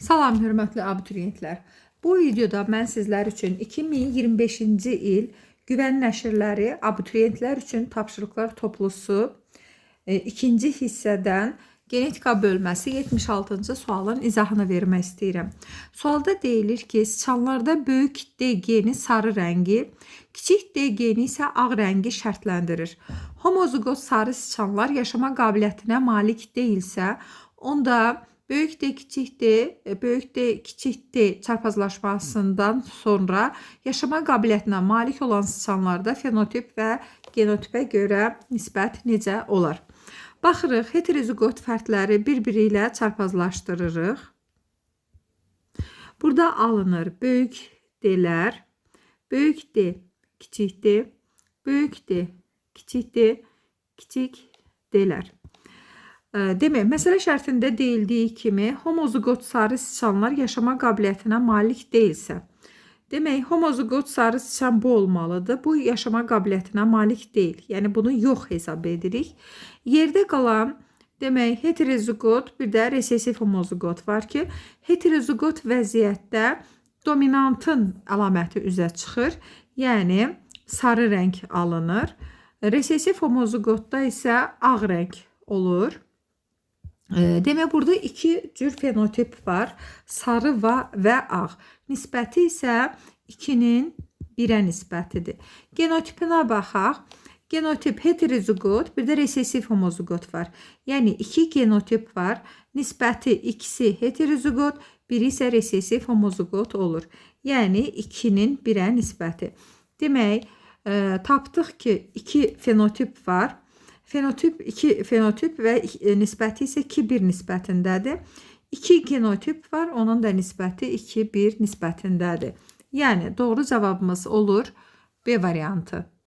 Salam hörmətli abituriyentlər. Bu videoda mən sizlər üçün 2025-ci il Güvən Nəşrləri abituriyentlər üçün tapşırıqlar toplusu ikinci hissədən genetika bölməsi 76-cı sualın izahını vermək istəyirəm. Sualda deyilir ki, siçanlarda böyük DG-ni sarı rəngi, kiçik DG-ni isə ağ rəngi şərtləndirir. Homozigot sarı siçanlar yaşama qabiliyyətinə malik deyilsə, onda böyük D, kiçik D, böyük D, kiçik D çarpazlaşmasından sonra yaşama qabiliyyətinə malik olan siçanlarda fenotip və genotipə görə nisbət necə olar? Baxırıq, heterozigot fərdləri bir-biri ilə çarpazlaşdırırıq. Burada alınır böyük D'lər, böyük D, kiçik D, böyük D, kiçik D, kiçik D'lər. Demək, məsələ şərtində deyildiyi kimi, homozigot sarı siçanlar yaşama qabiliyyətinə malik deyilsə, demək, homozigot sarı siçan bu olmalıdır. Bu yaşama qabiliyyətinə malik deyil. Yəni, bunu yox hesab edirik. Yerdə qalan, demək, heterozigot, bir də resesiv homozigot var ki, heterozigot vəziyyətdə dominantın əlaməti üzə çıxır. Yəni, sarı rəng alınır. Resesiv homozigotda isə ağ rəng olur. Demək, burada iki cür fenotip var. Sarı və ağ. Nisbəti isə 2-nin 1-ə nisbətidir. Genotipinə baxaq. Genotip heterozigot, bir də resesiv homozigot var. Yəni, 2 genotip var. Nisbəti ikisi heterozigot, biri isə resesiv homozigot olur. Yəni, 2-nin 1-ə nisbəti. Demək, tapdıq ki, 2 fenotip var. Fenotip 2 fenotip və nisbəti isə 2-1 nisbətindədir. 2 genotip var, onun da nisbəti 2-1 nisbətindədir. Yəni, doğru cavabımız olur B variantı.